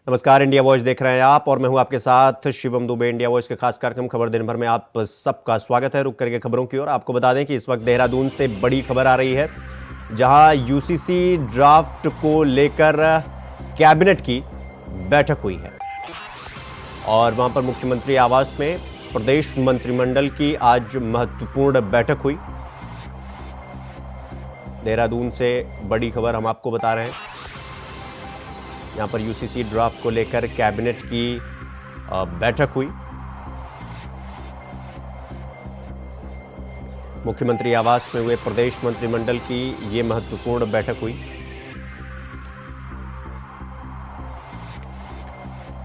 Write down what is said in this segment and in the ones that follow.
नमस्कार, India voice देख रहे हैं आप और मैं हूं आपके साथ शिवम दुबे। इंडिया वॉइस के खास कार्यक्रम खबर दिन भर में आप सबका स्वागत है। रुक करके खबरों की ओर आपको बता दें कि इस वक्त देहरादून से बड़ी खबर आ रही है, जहां यूसीसी ड्राफ्ट को लेकर कैबिनेट की बैठक हुई है और वहां पर मुख्यमंत्री आवास में प्रदेश मंत्रिमंडल की आज महत्वपूर्ण बैठक हुई। देहरादून से बड़ी खबर हम आपको बता रहे हैं। यहां पर यूसीसी ड्राफ्ट को लेकर कैबिनेट की बैठक हुई। मुख्यमंत्री आवास में हुए प्रदेश मंत्रिमंडल की यह महत्वपूर्ण बैठक हुई।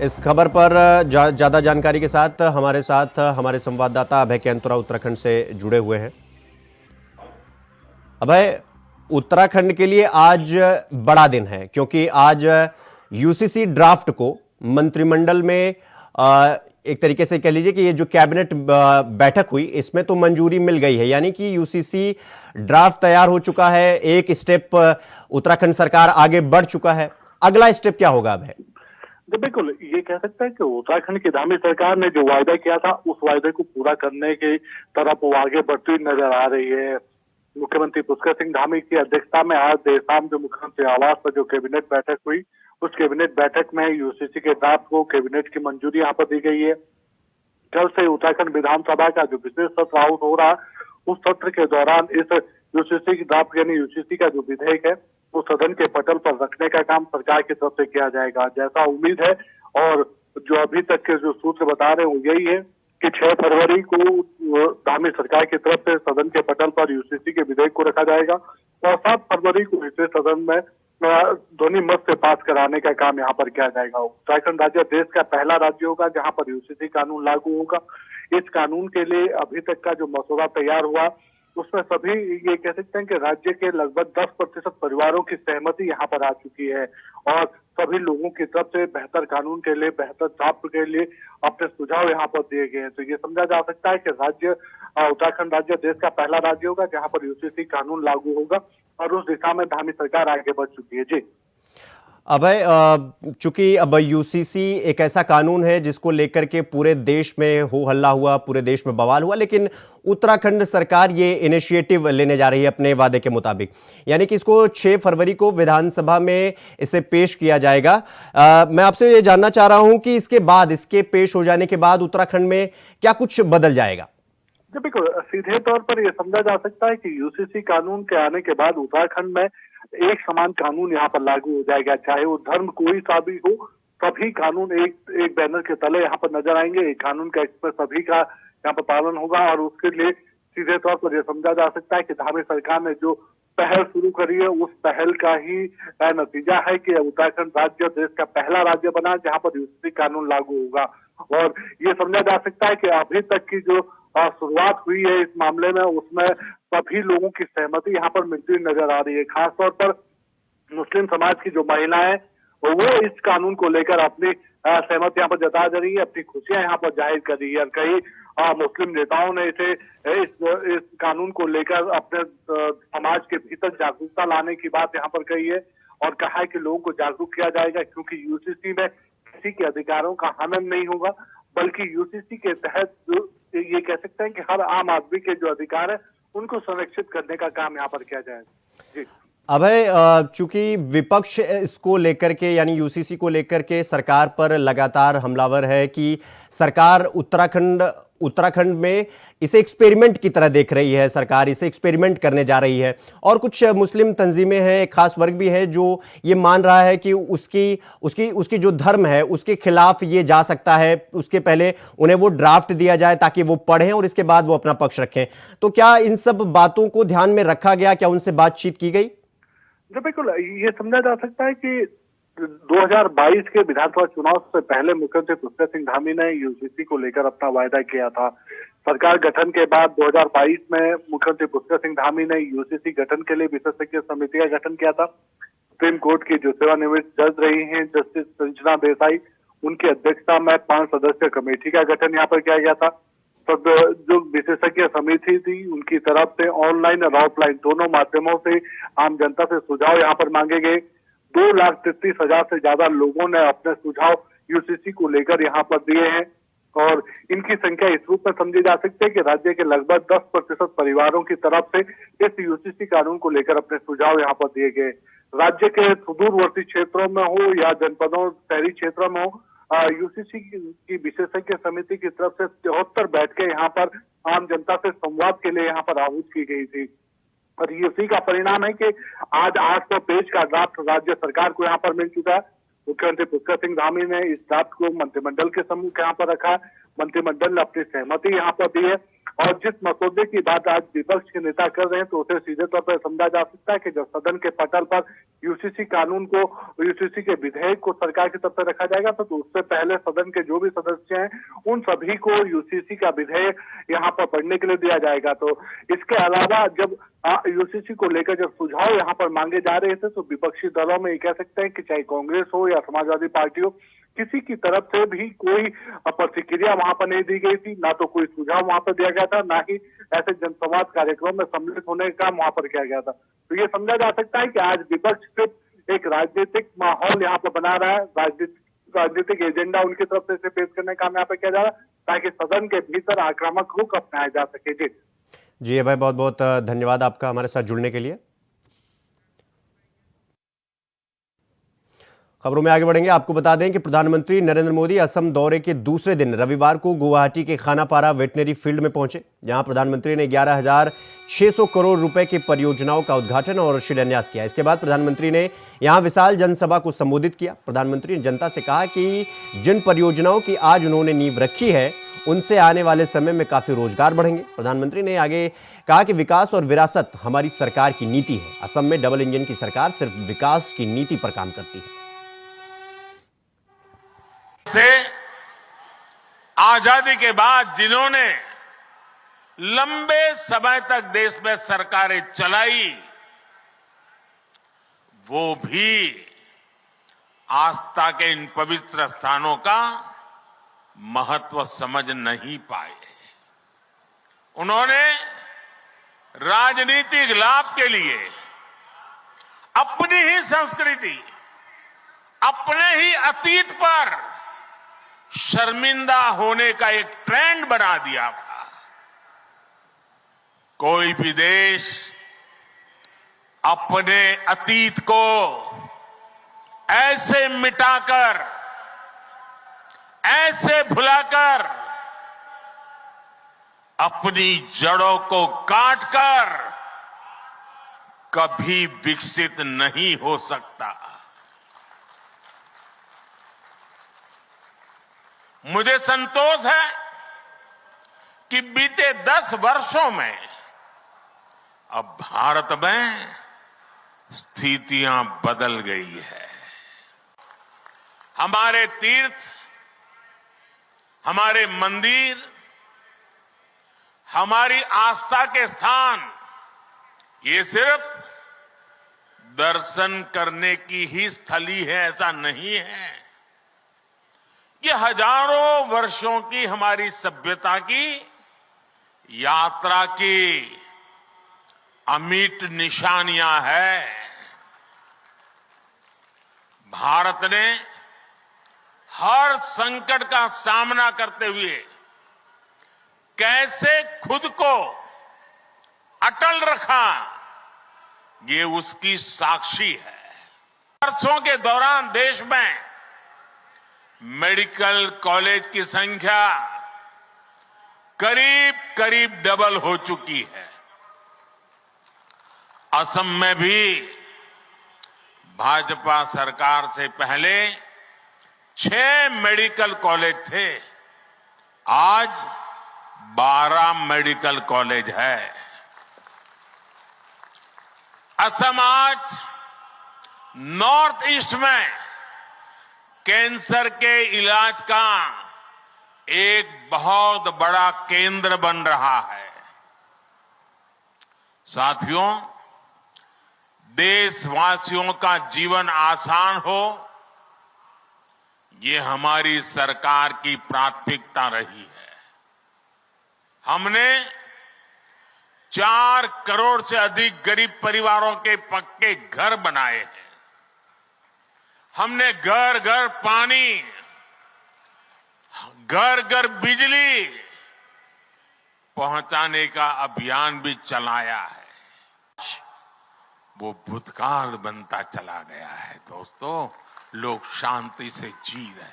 इस खबर पर ज्यादा जानकारी के साथ हमारे संवाददाता अभय कैंतुरा उत्तराखंड से जुड़े हुए हैं। अभय, उत्तराखंड के लिए आज बड़ा दिन है क्योंकि आज यूसीसी ड्राफ्ट को मंत्रिमंडल में एक तरीके से कह लीजिए कि ये जो कैबिनेट बैठक हुई इसमें तो मंजूरी मिल गई है, यानी कि यूसीसी ड्राफ्ट तैयार हो चुका है। एक स्टेप उत्तराखंड सरकार आगे बढ़ चुका है। अगला स्टेप क्या होगा अब है? तो बिल्कुल ये कह सकते हैं कि उत्तराखंड की धामी सरकार ने जो वायदा किया था उस वायदे को पूरा करने की तरफ वो आगे बढ़ती हुई नजर आ रही है। मुख्यमंत्री पुष्कर सिंह धामी की अध्यक्षता में आज देर शाम जो मुख्यमंत्री आवास पर जो कैबिनेट बैठक हुई, उस कैबिनेट बैठक में यूसीसी के ड्राफ्ट को कैबिनेट की मंजूरी यहाँ पर दी गई है। कल से उत्तराखंड विधानसभा का जो विशेष सत्र आउट हो रहा, उस सत्र के दौरान इस यूसीसी की ड्राफ्ट यानी यूसीसी का जो विधेयक है वो सदन के पटल पर रखने का काम सरकार की तरफ से किया जाएगा, जैसा उम्मीद है। और जो अभी तक के जो सूत्र बता रहे हैं वो यही है कि 6 फरवरी को धामी सरकार की तरफ से सदन के पटल पर यूसीसी के विधेयक को रखा जाएगा और 7 फरवरी को इसे सदन में ध्वनि मत से पास कराने का काम यहाँ पर किया जाएगा। उत्तराखंड राज्य देश का पहला राज्य होगा जहाँ पर यूसीसी कानून लागू होगा। इस कानून के लिए अभी तक का जो मसौदा तैयार हुआ उसमें सभी ये कह सकते हैं कि राज्य के लगभग 10% परिवारों की सहमति यहाँ पर आ चुकी है और सभी लोगों की तरफ से बेहतर कानून के लिए, बेहतर ड्राफ्ट के लिए अपने सुझाव यहाँ पर दिए गए हैं। तो ये समझा जा सकता है कि उत्तराखंड राज्य देश का पहला राज्य होगा जहाँ पर यूसीसी कानून लागू होगा और उस दिशा में धामी सरकार आगे बढ़ चुकी है। जी अभय, चूंकि अब यूसीसी एक ऐसा कानून है जिसको लेकर के पूरे देश में हो हल्ला हुआ, पूरे देश में बवाल हुआ, लेकिन उत्तराखंड सरकार ये इनिशिएटिव लेने जा रही है अपने वादे के मुताबिक, यानी कि इसको 6 फरवरी को विधानसभा में इसे पेश किया जाएगा। मैं आपसे ये जानना चाह रहा हूं कि इसके पेश हो जाने के बाद उत्तराखंड में क्या कुछ बदल जाएगा? बिल्कुल सीधे तौर पर यह समझा जा सकता है कि यूसीसी कानून के आने के बाद उत्तराखंड में एक समान कानून यहाँ पर लागू हो जाएगा, चाहे वो धर्म कोई सा भी हो। सभी कानून एक बैनर के तले यहाँ पर नजर आएंगे। एक कानून का इसमें सभी का यहाँ पर पालन होगा और उसके लिए सीधे तौर पर यह समझा जा सकता है कि धामी सरकार ने जो पहल शुरू करी है उस पहल का ही नतीजा है कि उत्तराखंड राज्य देश का पहला राज्य बना जहाँ पर यूसीसी कानून लागू होगा। और ये समझा जा सकता है कि अभी तक की जो शुरुआत हुई है इस मामले में उसमें सभी लोगों की सहमति यहाँ पर मिलती हुई नजर आ रही है। खासतौर पर मुस्लिम समाज की जो महिलाएं वो इस कानून को लेकर अपनी सहमति यहाँ पर जता जा रही है, अपनी खुशियां यहाँ पर जाहिर कर रही है। और कई मुस्लिम नेताओं ने इस कानून को लेकर अपने समाज के भीतर जागरूकता लाने की बात यहाँ पर कही है और कहा है कि लोगों को जागरूक किया जाएगा क्योंकि यूसीसी में किसी के अधिकारों का हनन नहीं होगा, बल्कि यूसीसी के तहत ये कह सकते हैं कि हर आम आदमी के जो अधिकार है उनको संरक्षित करने का काम यहाँ पर किया जाएगा। जी अभय, चूंकि विपक्ष इसको लेकर के यानी यूसीसी को लेकर के सरकार पर लगातार हमलावर है कि सरकार उत्तराखंड में इसे एक्सपेरिमेंट की तरह देख रही है, सरकार इसे एक्सपेरिमेंट करने जा रही है। और कुछ मुस्लिम तंजीमें हैं, एक खास वर्ग भी है जो ये मान रहा है कि उसकी जो धर्म है उसके खिलाफ ये जा सकता है। उसके पहले उन्हें वो ड्राफ्ट दिया जाए ताकि वो पढ़ें और इसके बाद वो अपना पक्ष रखें। तो क्या इन सब बातों को ध्यान में रखा गया? क्या उनसे बातचीत की गई? बिल्कुल ये समझा जा सकता है कि 2022 के विधानसभा चुनाव से पहले मुख्यमंत्री पुष्कर सिंह धामी ने यूसीसी को लेकर अपना वायदा किया था। सरकार गठन के बाद 2022 में मुख्यमंत्री पुष्कर सिंह धामी ने यूसीसी गठन के लिए विशेषज्ञ समिति का गठन किया था। सुप्रीम कोर्ट की जो सेवानिवृत्त जज रही हैं जस्टिस संजना देसाई, उनकी अध्यक्षता में 5 सदस्यीय कमेटी का गठन यहाँ पर किया गया था। तब जो विशेषज्ञ समिति थी उनकी तरफ से ऑनलाइन और ऑफलाइन दोनों माध्यमों से आम जनता से सुझाव यहाँ पर मांगे गए। 2,33,000 से ज्यादा लोगों ने अपने सुझाव यूसीसी को लेकर यहाँ पर दिए हैं और इनकी संख्या इस रूप में समझी जा सकती है कि राज्य के लगभग 10% परिवारों की तरफ से इस यूसीसी कानून को लेकर अपने सुझाव यहाँ पर दिए गए। राज्य के सुदूरवर्ती क्षेत्रों में हो या जनपदों शहरी क्षेत्रों में हो, यूसीसी की विशेषज्ञ समिति की तरफ से 74 बैठकें यहाँ पर आम जनता से संवाद के लिए यहाँ पर आहूत की गई थी और ये उसी का परिणाम है कि आज 800 पेज का ड्राफ्ट राज्य सरकार को यहाँ पर मिल चुका है। मुख्यमंत्री पुष्कर सिंह धामी ने इस ड्राफ्ट को मंत्रिमंडल के सम्मुख यहाँ पर रखा। मंत्रिमंडल ने अपनी सहमति यहाँ पर दी है और जिस मसौदे की बात आज विपक्ष के नेता कर रहे हैं तो उसे सीधे तौर पर समझा जा सकता है कि जब सदन के पटल पर यूसीसी कानून को, यूसीसी के विधेयक को सरकार की तरफ से रखा जाएगा तो उससे पहले सदन के जो भी सदस्य हैं उन सभी को यूसीसी का विधेयक यहाँ पर पढ़ने के लिए दिया जाएगा। तो इसके अलावा जब यूसीसी को लेकर जब सुझाव यहाँ पर मांगे जा रहे थे तो विपक्षी दलों में ये कह सकते हैं कि चाहे कांग्रेस हो या समाजवादी पार्टी हो, किसी की तरफ से भी कोई प्रतिक्रिया वहां पर नहीं दी गई थी, ना तो कोई सुझाव वहां पर दिया गया था, ना ही ऐसे जनसंवाद कार्यक्रम में सम्मिलित होने का काम वहां पर किया गया था। तो ये समझा जा सकता है कि आज विपक्ष सिर्फ एक राजनीतिक माहौल यहाँ पर बना रहा है, राजनीतिक एजेंडा उनकी तरफ से पेश करने का काम यहाँ पे किया जा रहा है ताकि सदन के भीतर आक्रामक रुख अपनाया जा सके। जी भाई, बहुत बहुत धन्यवाद आपका हमारे साथ जुड़ने के लिए। खबरों में आगे बढ़ेंगे। आपको बता दें कि प्रधानमंत्री नरेंद्र मोदी असम दौरे के दूसरे दिन रविवार को गुवाहाटी के खानापारा वेटनरी फील्ड में पहुंचे। यहां प्रधानमंत्री ने 11,600 करोड़ रुपए की परियोजनाओं का उद्घाटन और शिलान्यास किया। इसके बाद प्रधानमंत्री ने यहां विशाल जनसभा को संबोधित किया। प्रधानमंत्री ने जनता से कहा कि जिन परियोजनाओं की आज उन्होंने नींव रखी है उनसे आने वाले समय में काफी रोजगार बढ़ेंगे। प्रधानमंत्री ने आगे कहा कि विकास और विरासत हमारी सरकार की नीति है। असम में डबल इंजन की सरकार सिर्फ विकास की नीति पर काम करती है। से आजादी के बाद जिन्होंने लंबे समय तक देश में सरकारें चलाई, वो भी आस्था के इन पवित्र स्थानों का महत्व समझ नहीं पाए। उन्होंने राजनीतिक लाभ के लिए अपनी ही संस्कृति, अपने ही अतीत पर शर्मिंदा होने का एक ट्रेंड बना दिया था। कोई भी देश अपने अतीत को ऐसे मिटाकर, ऐसे भुलाकर, अपनी जड़ों को काटकर कभी विकसित नहीं हो सकता। मुझे संतोष है कि बीते 10 वर्षों में अब भारत में स्थितियां बदल गई है। हमारे तीर्थ, हमारे मंदिर, हमारी आस्था के स्थान ये सिर्फ दर्शन करने की ही स्थली है ऐसा नहीं है। ये हजारों वर्षों की हमारी सभ्यता की यात्रा की अमिट निशानियां हैं। भारत ने हर संकट का सामना करते हुए कैसे खुद को अटल रखा, ये उसकी साक्षी है। वर्षों के दौरान देश में मेडिकल कॉलेज की संख्या करीब करीब डबल हो चुकी है। असम में भी भाजपा सरकार से पहले 6 मेडिकल कॉलेज थे, आज 12 मेडिकल कॉलेज है। असम आज नॉर्थ ईस्ट में कैंसर के इलाज का एक बहुत बड़ा केंद्र बन रहा है। साथियों, देशवासियों का जीवन आसान हो, ये हमारी सरकार की प्राथमिकता रही है। हमने 4 करोड़ से अधिक गरीब परिवारों के पक्के घर बनाए हैं। हमने घर घर पानी, घर घर बिजली पहुंचाने का अभियान भी चलाया है। वो भूतकाल बनता चला गया है दोस्तों। लोग शांति से जी रहे हैं।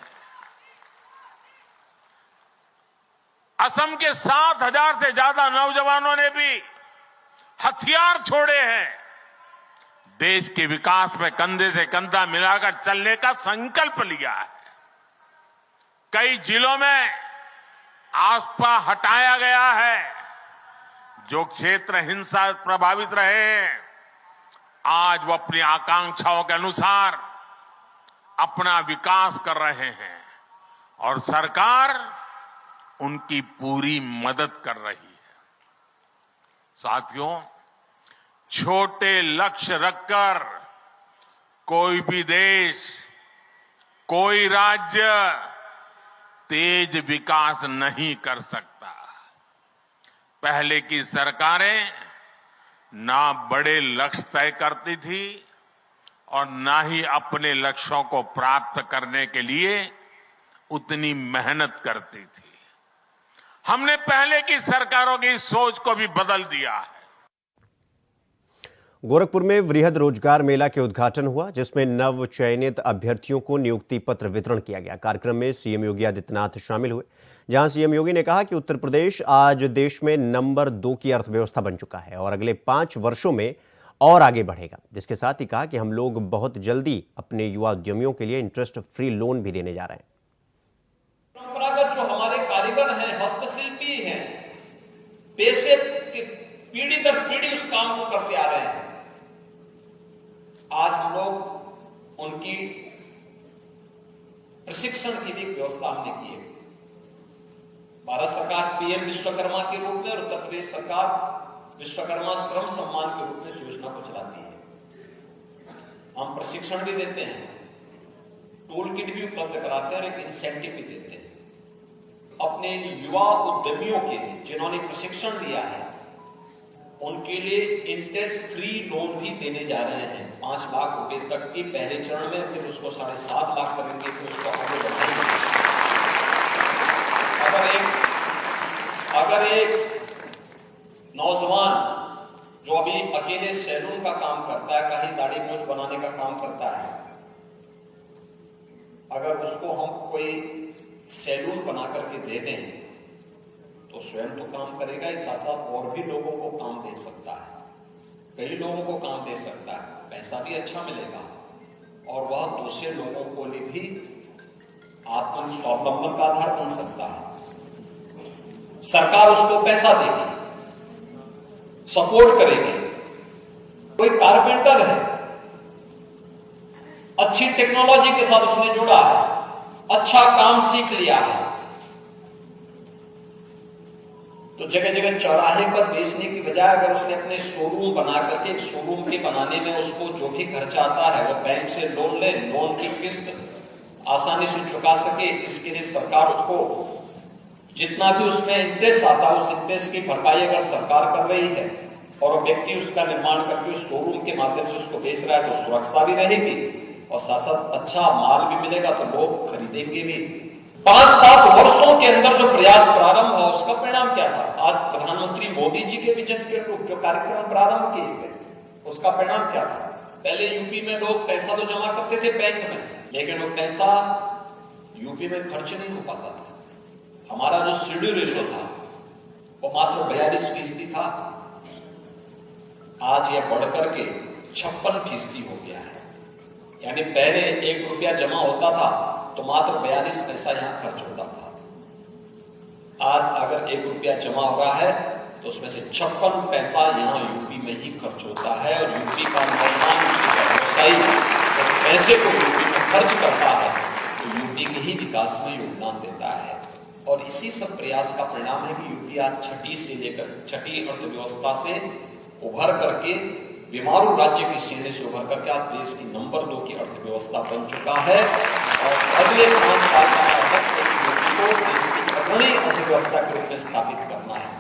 असम के 7,000 से ज्यादा नौजवानों ने भी हथियार छोड़े हैं। देश के विकास में कंधे से कंधा मिलाकर चलने का संकल्प लिया है। कई जिलों में आस्था हटाया गया है। जो क्षेत्र हिंसा प्रभावित रहे हैं, आज वो अपनी आकांक्षाओं के अनुसार अपना विकास कर रहे हैं और सरकार उनकी पूरी मदद कर रही है। साथियों, छोटे लक्ष्य रखकर कोई भी देश, कोई राज्य तेज विकास नहीं कर सकता। पहले की सरकारें ना बड़े लक्ष्य तय करती थी और ना ही अपने लक्ष्यों को प्राप्त करने के लिए उतनी मेहनत करती थी। हमने पहले की सरकारों की सोच को भी बदल दिया है। गोरखपुर में वृहद रोजगार मेला के उद्घाटन हुआ, जिसमें नव चयनित अभ्यर्थियों को नियुक्ति पत्र वितरण किया गया। कार्यक्रम में सीएम योगी आदित्यनाथ शामिल हुए, जहां सीएम योगी ने कहा कि उत्तर प्रदेश आज देश में नंबर 2 की अर्थव्यवस्था बन चुका है और अगले 5 वर्षों में और आगे बढ़ेगा। जिसके साथ ही कहा कि हम लोग बहुत जल्दी अपने युवा उद्यमियों के लिए इंटरेस्ट फ्री लोन भी देने जा रहे हैं। परंपरागत जो हमारे कारीगर हैं, हस्तशिल्पी हैं, पैसे पीढ़ी दर पीढ़ी उस काम को करते आ रहे हैं। आज हम लोग उनकी प्रशिक्षण की भी व्यवस्था हमने की है। भारत सरकार पीएम विश्वकर्मा के रूप में और उत्तर प्रदेश सरकार विश्वकर्मा श्रम सम्मान के रूप में इस योजना को चलाती है। हम प्रशिक्षण भी देते हैं, टूल किट भी उपलब्ध कराते हैं और एक इंसेंटिव भी देते हैं। अपने युवा उद्यमियों के लिए जिन्होंने प्रशिक्षण लिया है, उनके लिए इंटरेस्ट फ्री लोन भी देने जा रहे हैं 5 लाख रुपए तक की पहले चरण में, फिर उसको 7.5 लाख करेंगे, फिर उसको आगे बढ़ाएंगे। अगर एक नौजवान जो अभी अकेले सैलून का काम करता है, कहीं दाढ़ी मूंछ बनाने का काम करता है, अगर उसको हम कोई सैलून बना करके दे दें तो स्वयं तो काम करेगा ही, साथ साथ और भी लोगों को काम दे सकता है, कई लोगों को काम दे सकता है, पैसा भी अच्छा मिलेगा और वह दूसरे लोगों को लिए भी आत्मस्वावलंबन का आधार बन सकता है। सरकार उसको पैसा देगी, सपोर्ट करेगी। कोई कारपेंटर है, अच्छी टेक्नोलॉजी के साथ उसने जुड़ा है, अच्छा काम सीख लिया है, तो जगह जगह चौराहे पर बेचने की बजाय अगर उसने अपने शोरूम बना करके, एक शोरूम के बनाने में उसको जो भी खर्चा आता है वो बैंक से लोन ले, लोन की किस्त आसानी से चुका सके, इसके लिए सरकार उसको जितना भी उसमें इंटरेस्ट आता है उस इंटरेस्ट की भरपाई अगर सरकार कर रही है और व्यक्ति उसका निर्माण करके उस शोरूम के माध्यम से उसको बेच रहा है, तो सुरक्षा भी रहेगी और साथ साथ अच्छा माल भी मिलेगा, तो लोग खरीदेंगे भी। 5-7 वर्षों के अंदर जो प्रयास प्रारंभ हुआ उसका परिणाम क्या था? आज प्रधानमंत्री मोदी जी के विजन के अनुरूप जो कार्यक्रम प्रारंभ किए गए, उसका परिणाम क्या था? पहले यूपी में लोग पैसा तो जमा करते थे बैंक में, लेकिन वो पैसा यूपी में खर्च नहीं हो पाता था। हमारा जो सीडी रेशो था वो मात्र 42% था, आज यह बढ़कर के 56% हो गया है। यानी पहले 1 रुपया जमा होता था तो मात्र 42 पैसा यहां खर्च होता था। आज अगर 1 रुपया जमा हो रहा है तो उसमें से 56 पैसा यहां यूपी में ही खर्च होता है और यूपी का नौजवान, यूपी का व्यवसायी उस पैसे को यूपी में खर्च करता है तो यूपी के ही विकास में योगदान देता है। और इसी सब प्रयास का परिणाम है कि यूपी आज 6ठी अर्थव्यवस्था से उभर करके, बीमारू राज्य की श्रेणी से उभर करके आज देश की नंबर 2 की अर्थव्यवस्था बन चुका है और अगले 5 साल का लक्ष्य है कि यूपी को देश की अग्रणी अर्थव्यवस्था के रूप में स्थापित करना है।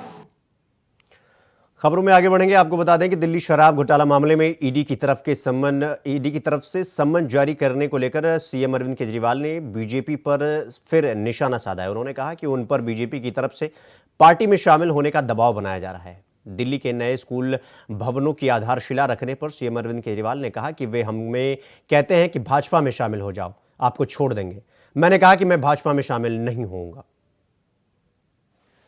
खबरों में आगे बढ़ेंगे। आपको बता दें कि दिल्ली शराब घोटाला मामले में ईडी की तरफ से सम्मन जारी करने को लेकर सीएम अरविंद केजरीवाल ने बीजेपी पर फिर निशाना साधा है। उन्होंने कहा कि उन पर बीजेपी की तरफ से पार्टी में शामिल होने का दबाव बनाया जा रहा है। दिल्ली के नए स्कूल भवनों की आधारशिला रखने पर सीएम अरविंद केजरीवाल ने कहा कि वे हमें कहते हैं कि भाजपा में शामिल हो जाओ, आपको छोड़ देंगे। मैंने कहा कि मैं भाजपा में शामिल नहीं होऊंगा।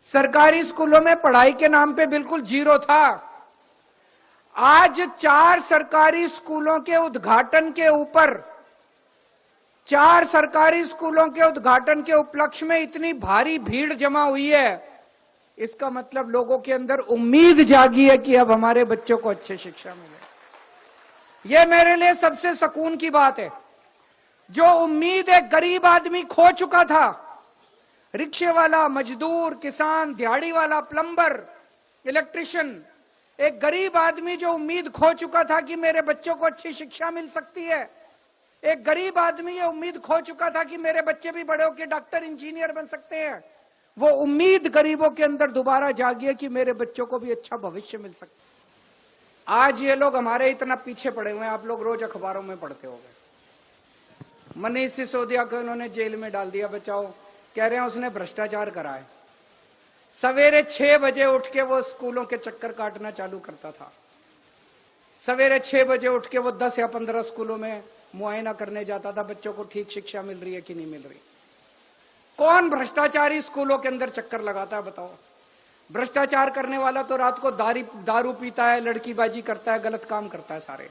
सरकारी स्कूलों में पढ़ाई के नाम पे बिल्कुल जीरो था। आज 4 सरकारी स्कूलों के उद्घाटन के ऊपर 4 सरकारी स्कूलों के उद्घाटन के उपलक्ष्य में इतनी भारी भीड़ जमा हुई है, इसका मतलब लोगों के अंदर उम्मीद जागी है कि अब हमारे बच्चों को अच्छी शिक्षा मिले। यह मेरे लिए सबसे सुकून की बात है। जो उम्मीद एक गरीब आदमी खो चुका था, रिक्शे वाला, मजदूर, किसान, दिहाड़ी वाला, प्लम्बर, इलेक्ट्रिशियन, एक गरीब आदमी जो उम्मीद खो चुका था कि मेरे बच्चों को अच्छी शिक्षा मिल सकती है, एक गरीब आदमी ये उम्मीद खो चुका था कि मेरे बच्चे भी बड़े होकर डॉक्टर, इंजीनियर बन सकते हैं, वो उम्मीद गरीबों के अंदर दोबारा जागी है कि मेरे बच्चों को भी अच्छा भविष्य मिल सकता है। आज ये लोग हमारे इतना पीछे पड़े हुए हैं, आप लोग रोज अखबारों में पढ़ते होंगे। मनीष सिसोदिया को उन्होंने जेल में डाल दिया, बचाओ, कह रहे हैं उसने भ्रष्टाचार करा है। सवेरे 6 बजे उठ के वो स्कूलों के चक्कर काटना चालू करता था। सवेरे 6 बजे उठ के वो 10 या 15 स्कूलों में मुआयना करने जाता था, बच्चों को ठीक शिक्षा मिल रही है कि नहीं मिल रही। कौन भ्रष्टाचारी स्कूलों के अंदर चक्कर लगाता है, बताओ? भ्रष्टाचार करने वाला तो रात को दारू पीता है, लड़कीबाजी करता है, गलत काम करता है सारे।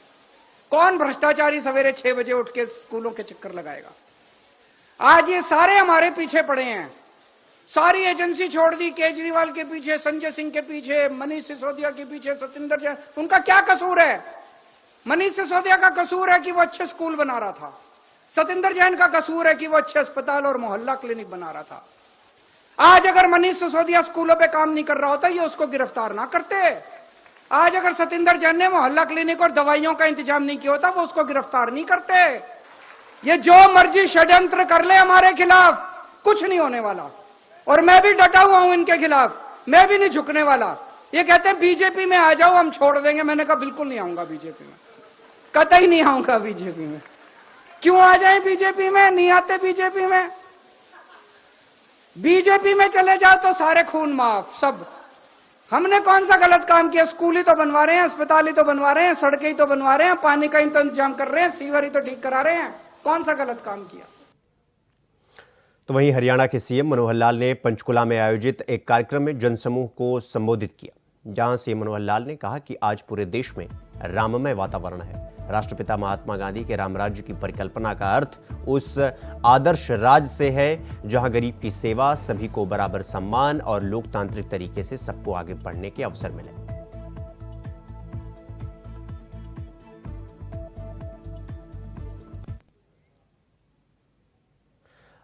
कौन भ्रष्टाचारी सवेरे 6 बजे उठ के स्कूलों के चक्कर लगाएगा? आज ये सारे हमारे पीछे पड़े हैं। सारी एजेंसी छोड़ दी, केजरीवाल के पीछे, संजय सिंह के पीछे, मनीष सिसोदिया के पीछे, सतिंदर जैन। उनका क्या कसूर है? मनीष सिसोदिया का कसूर है कि वो अच्छे स्कूल बना रहा था। सतिंदर जैन का कसूर है कि वो अच्छे अस्पताल और मोहल्ला क्लिनिक बना रहा था। आज अगर मनीष सिसोदिया स्कूलों पे काम नहीं कर रहा होता, ये उसको गिरफ्तार ना करते। आज अगर सतिंदर जैन ने मोहल्ला क्लिनिक और दवाइयों का इंतजाम नहीं किया होता, वो उसको गिरफ्तार नहीं करते। ये जो मर्जी षड्यंत्र कर ले हमारे खिलाफ, कुछ नहीं होने वाला। और मैं भी डटा हुआ हूं इनके खिलाफ, मैं भी नहीं झुकने वाला। ये कहते हैं बीजेपी में आ जाओ, हम छोड़ देंगे। मैंने कहा बिल्कुल नहीं आऊंगा बीजेपी में, कतई नहीं आऊंगा बीजेपी में। क्यों आ जाए बीजेपी में? नहीं आते बीजेपी में। बीजेपी में चले जाओ तो सारे खून माफ, सब। हमने कौन सा गलत काम किया? स्कूल ही तो बनवा रहे हैं, अस्पताल ही तो बनवा रहे हैं, सड़कें ही तो बनवा रहे हैं, पानी का इंतजाम कर रहे हैं, सीवर ही तो ठीक करा रहे हैं। कौन सा गलत काम किया? तो वहीं हरियाणा के सीएम मनोहर लाल ने पंचकुला में आयोजित एक कार्यक्रम में जनसमूह को संबोधित किया, जहां सीएम मनोहर लाल ने कहा कि आज पूरे देश में राममय वातावरण है। राष्ट्रपिता महात्मा गांधी के राम राज्य की परिकल्पना का अर्थ उस आदर्श राज से है जहां गरीब की सेवा, सभी को बराबर सम्मान और लोकतांत्रिक तरीके से सबको आगे बढ़ने के अवसर मिले।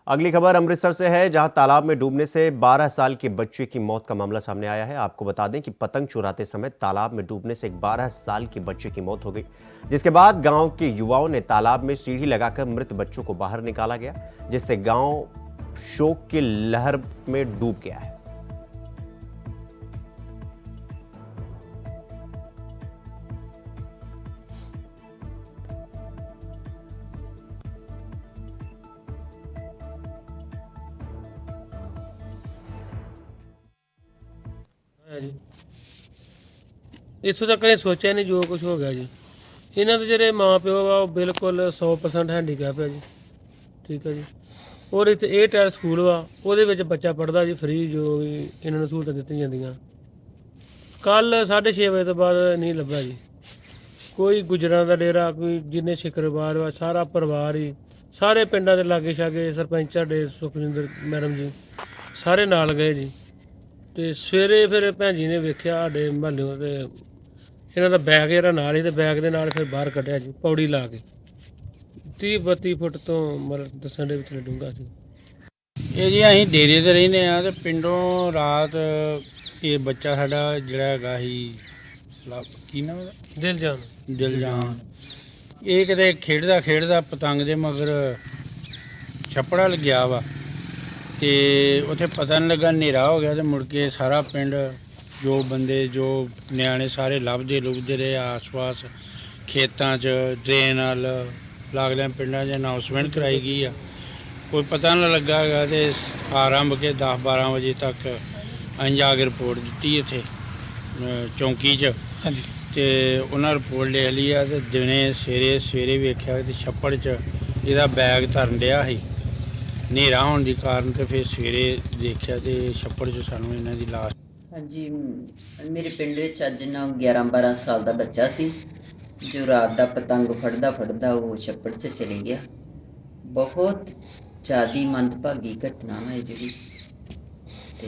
अगली खबर अमृतसर से है, जहां तालाब में डूबने से 12 साल के बच्चे की मौत का मामला सामने आया है। आपको बता दें कि पतंग चुराते समय तालाब में डूबने से एक 12 साल के बच्चे की मौत हो गई, जिसके बाद गांव के युवाओं ने तालाब में सीढ़ी लगाकर मृत बच्चों को बाहर निकाला गया, जिससे गांव शोक की लहर में डूब गया है। ਜੀ ਇੱਥੋਂ ਤੱਕ ਇਹ ਸੋਚਿਆ ਨਹੀਂ ਜੋ ਕੁਝ ਹੋ ਗਿਆ ਜੀ। ਇਹਨਾਂ ਦੇ ਜਿਹੜੇ ਮਾਂ ਪਿਓ ਆ ਉਹ ਬਿਲਕੁਲ 100% ਹੈਂਡੀਕੈਪ ਹੈ ਜੀ, ਠੀਕ ਹੈ ਜੀ। ਔਰ ਇੱਥੇ ਇਹ ਟਾਇਰ ਸਕੂਲ ਵਾ, ਉਹਦੇ ਵਿੱਚ ਬੱਚਾ ਪੜ੍ਹਦਾ ਜੀ, ਫ੍ਰੀ ਜੋ ਵੀ ਇਹਨਾਂ ਨੂੰ ਸਹੂਲਤਾਂ ਦਿੱਤੀਆਂ ਜਾਂਦੀਆਂ। ਕੱਲ 6:30 ਵਜੇ ਤੋਂ ਬਾਅਦ ਨਹੀਂ ਲੱਭਾ ਜੀ ਕੋਈ। ਗੁਜਰਾਂ ਦਾ ਡੇਰਾ, ਕੋਈ ਜਿੰਨੇ ਸ਼ੁੱਕਰਵਾਰ ਵਾ, ਸਾਰਾ ਪਰਿਵਾਰ ਹੀ, ਸਾਰੇ ਪਿੰਡਾਂ ਦੇ ਲਾਗੇ ਛਾਗੇ, ਸਰਪੰਚ ਸਾਡੇ ਸੁਖਜਿੰਦਰ ਮੈਡਮ ਜੀ ਸਾਰੇ ਨਾਲ ਗਏ ਜੀ। ਤੇ ਸਵੇਰੇ ਫਿਰ ਭੈਣ ਜੀ ਨੇ ਵੇਖਿਆ ਸਾਡੇ ਮੁਹੱਲਿਓਂ, ਤੇ ਇਹਨਾਂ ਦਾ ਬੈਗ ਜਿਹੜਾ ਨਾਲ ਹੀ, ਤੇ ਬੈਗ ਦੇ ਨਾਲ ਫਿਰ ਬਾਹਰ ਕੱਢਿਆ ਜੀ, ਪੌੜੀ ਲਾ ਕੇ। 30-32 ਫੁੱਟ ਤੋਂ ਮਤਲਬ ਦੱਸਣ ਦੇ ਵਿੱਚ ਡੂੰਘਾ ਸੀ ਇਹ ਜੀ। ਅਸੀਂ ਡੇਰੇ ਤੇ ਰਹਿੰਦੇ ਆ, ਤੇ ਪਿੰਡੋਂ ਰਾਤ ਇਹ ਬੱਚਾ ਸਾਡਾ ਜਿਹੜਾ ਹੈਗਾ ਸੀ, ਕੀ ਨਾਮ ਉਹਦਾ? ਦਿਲਜਾਨ। ਇਹ ਕਿਤੇ ਖੇਡਦਾ ਪਤੰਗ ਦੇ ਮਗਰ ਛੱਪੜਾ ਲੱਗਿਆ ਵਾ, ਤੇ ਉੱਥੇ ਪਤਾ ਨਹੀਂ ਲੱਗਾ, ਹਨੇਰਾ ਹੋ ਗਿਆ, ਤੇ ਮੁੜ ਕੇ ਸਾਰਾ ਪਿੰਡ ਜੋ ਬੰਦੇ ਜੋ ਨਿਆਣੇ ਸਾਰੇ ਲੱਭਦੇ ਲੁਭਦੇ ਰਹੇ ਆਸ-ਪਾਸ ਖੇਤਾਂ 'ਚ ਡਰੇਨ ਵੱਲ ਲਾਗਲੇ ਪਿੰਡਾਂ 'ਚ ਅਨਾਉਂਸਮੈਂਟ ਕਰਾਈ ਗਈ ਆ। ਕੋਈ ਪਤਾ ਨਾ ਲੱਗਾ ਹੈਗਾ ਤੇ ਆਰੰਭ ਕੇ 10-12 ਵਜੇ ਤੱਕ ਅਸੀਂ ਜਾ ਕੇ ਰਿਪੋਰਟ ਦਿੱਤੀ ਇੱਥੇ ਚੌਂਕੀ 'ਚ। ਹਾਂਜੀ। ਤੇ ਉਹਨਾਂ ਰਿਪੋਰਟ ਲਿਖ ਲਈ ਆ ਤੇ ਦਿਨੇ ਸਵੇਰੇ ਵੇਖਿਆ ਤੇ ਛੱਪੜ 'ਚ ਇਹਦਾ ਬੈਗ ਧਰਨ ਡਿਆ ਸੀ। ਹਨੇਰਾ ਹੋਣ ਦੇ ਕਾਰਨ ਤੇ ਫਿਰ ਸਵੇਰੇ ਦੇਖਿਆ ਤੇ ਛੱਪੜ 'ਚ ਸਾਨੂੰ ਇਹਨਾਂ ਦੀ ਲਾਸ਼। ਹਾਂਜੀ, ਮੇਰੇ ਪਿੰਡ ਵਿੱਚ ਅੱਜ ਨਾ 11-12 ਸਾਲ ਦਾ ਬੱਚਾ ਸੀ ਜੋ ਰਾਤ ਦਾ ਪਤੰਗ ਫੜਦਾ ਉਹ ਛੱਪੜ 'ਚ ਚਲੇ ਗਿਆ। ਬਹੁਤ ਜ਼ਿਆਦਾ ਮੰਦਭਾਗੀ ਘਟਨਾ ਹੈ ਜਿਹੜੀ, ਤੇ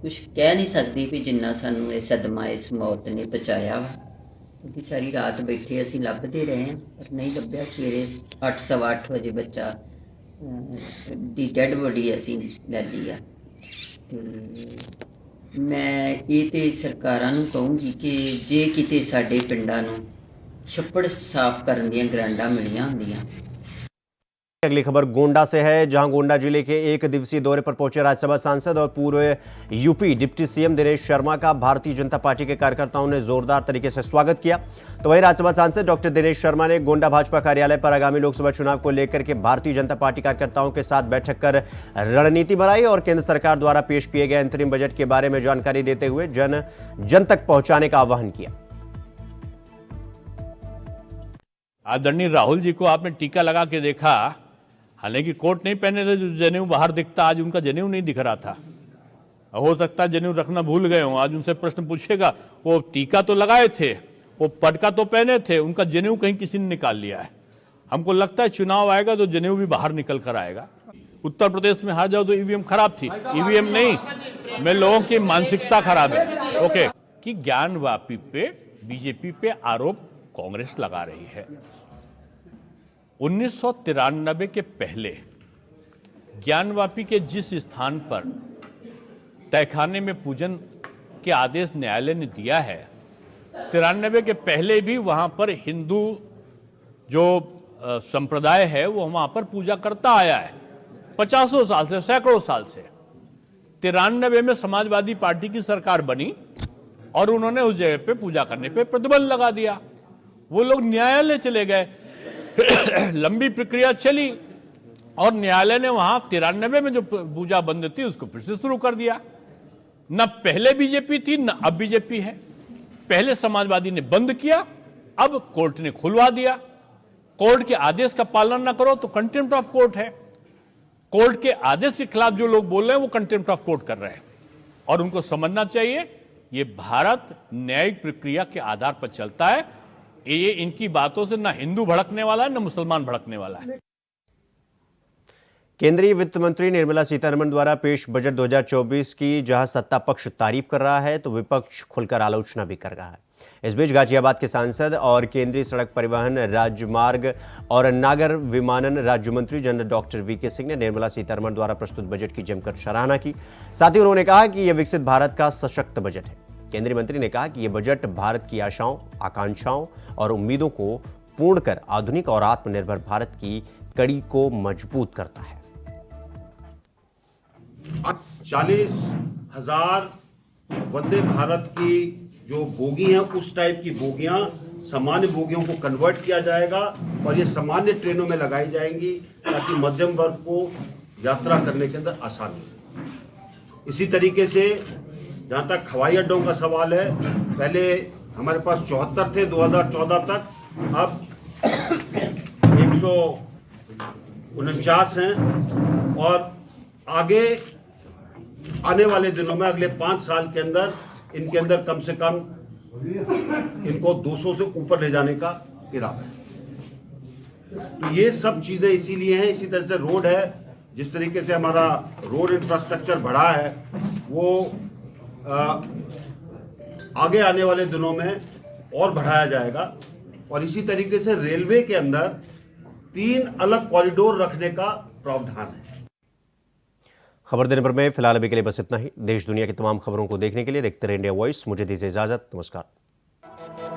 ਕੁਛ ਕਹਿ ਨਹੀਂ ਸਕਦੀ ਵੀ ਜਿੰਨਾ ਸਾਨੂੰ ਇਹ ਸਦਮਾ ਇਸ ਮੌਤ ਨੇ ਬਚਾਇਆ ਵਾ, ਕਿਉਂਕਿ ਸਾਰੀ ਰਾਤ ਬੈਠੇ ਅਸੀਂ ਲੱਭਦੇ ਰਹੇ ਹਾਂ ਪਰ ਨਹੀਂ ਲੱਭਿਆ। ਸਵੇਰੇ 8-8:15 ਵਜੇ ਬੱਚਾ ਦੀ ਡੈਡ ਬੋਡੀ ਅਸੀਂ ਲੈ ਲਈ ਆ। ਤੇ ਮੈਂ ਇਹ ਤੇ ਸਰਕਾਰਾਂ ਨੂੰ ਕਹੂੰਗੀ ਕਿ ਜੇ ਕਿਤੇ ਸਾਡੇ ਪਿੰਡਾਂ ਨੂੰ ਛੱਪੜ ਸਾਫ਼ ਕਰਨ ਦੀਆਂ ਗ੍ਰਾਂਟਾਂ मिलियां ਹੁੰਦੀਆਂ। अगली खबर गोंडा से है, जहां गोंडा जिले के एक दिवसीय दौरे पर पहुंचे राज्यसभा सांसद और पूर्व UP deputy CM Dinesh Sharma का भारतीय जनता पार्टी के कार्यकर्ताओं ने जोरदार तरीके से स्वागत किया। तो वहीं राज्यसभा सांसद डॉक्टर दिनेश शर्मा ने गोंडा भाजपा कार्यालय पर आगामी लोकसभा चुनाव को लेकर के भारतीय जनता पार्टी कार्यकर्ताओं के साथ बैठक कर रणनीति बनाई और केंद्र सरकार द्वारा पेश किए गए अंतरिम बजट के बारे में जानकारी देते हुए जन तक पहुंचाने का आह्वान किया। आदरणीय राहुल जी को आपने टीका लगा के देखा, हालांकि कोट नहीं पहने थे, जो जनेऊ बाहर दिखता, आज उनका जनेऊ नहीं दिख रहा था। हो सकता है जनेऊ रखना भूल गए हो। आज उनसे प्रश्न पूछेगा, वो टीका तो लगाए थे, वो पटका तो पहने थे, उनका जनेऊ कहीं किसी ने निकाल लिया है। हमको लगता है चुनाव आएगा तो जनेऊ भी बाहर निकल कर आएगा। उत्तर प्रदेश में हार जाओ तो ईवीएम खराब थी, ईवीएम नहीं, मैं लोगों की मानसिकता खराब है। ओके, कि ज्ञानवापी पे बीजेपी पे आरोप कांग्रेस लगा रही है। 1993 के पहले ज्ञानवापी के जिस स्थान पर तहखाने में पूजन के आदेश न्यायालय ने दिया है, 93 के पहले भी वहां पर हिंदू जो संप्रदाय है वो वहां पर पूजा करता आया है 50 साल से, सैकड़ों साल से। 93 में समाजवादी पार्टी की सरकार बनी और उन्होंने उस जगह पे पूजा करने पे प्रतिबंध लगा दिया। वो लोग न्यायालय चले गए, लंबी प्रक्रिया चली और न्यायालय ने वहां 93 में जो पूजा बंद थी उसको फिर से शुरू कर दिया। न पहले बीजेपी थी न अब बीजेपी है। पहले समाजवादी ने बंद किया, अब कोर्ट ने खुलवा दिया। कोर्ट के आदेश का पालन न करो तो कंटेम्प्ट ऑफ कोर्ट है। कोर्ट के आदेश के खिलाफ जो लोग बोल रहे हैं वो कंटेम्प्ट ऑफ कोर्ट कर रहे हैं और उनको समझना चाहिए ये भारत न्यायिक प्रक्रिया के आधार पर चलता है। ये इनकी बातों से ना हिंदू भड़कने वाला है ना मुसलमान भड़कने वाला है। केंद्रीय वित्त मंत्री निर्मला सीतारमण द्वारा पेश बजट 2024 की जहां सत्ता पक्ष तारीफ कर रहा है तो विपक्ष खुलकर आलोचना भी कर रहा है। इस बीच गाजियाबाद के सांसद और केंद्रीय सड़क परिवहन, राजमार्ग और नागर विमानन राज्य मंत्री जनरल डॉक्टर वीके सिंह ने निर्मला सीतारमण द्वारा प्रस्तुत बजट की जमकर सराहना की। साथ ही उन्होंने कहा कि यह विकसित भारत का सशक्त बजट है। केंद्रीय मंत्री ने कहा कि यह बजट भारत की आशाओं, आकांक्षाओं और उम्मीदों को पूर्ण कर आधुनिक और आत्मनिर्भर भारत की कड़ी को मजबूत करता है। 40,000 वंदे भारत की जो बोगी हैं उस टाइप की बोगियां सामान्य बोगियों को कन्वर्ट किया जाएगा और ये सामान्य ट्रेनों में लगाई जाएंगी ताकि मध्यम वर्ग को यात्रा करने के अंदर आसानी हो। इसी तरीके से जहाँ तक हवाई अड्डों का सवाल है, पहले हमारे पास 74 थे 2014 तक, अब 149 हैं और आगे आने वाले दिनों में अगले 5 साल के अंदर इनके अंदर कम से कम इनको 200 से ऊपर ले जाने का इरादा है। तो ये सब चीजें इसीलिए हैं। इसी तरह से रोड है, जिस तरीके से हमारा रोड इंफ्रास्ट्रक्चर बढ़ा है वो आगे आने वाले दिनों में और बढ़ाया जाएगा और इसी तरीके से रेलवे के अंदर 3 अलग कॉरिडोर रखने का प्रावधान है। खबर देने पर में फिलहाल अभी के लिए बस इतना ही। देश दुनिया की तमाम खबरों को देखने के लिए देखते रहिए इंडिया वॉइस। मुझे दीजिए इजाजत। नमस्कार।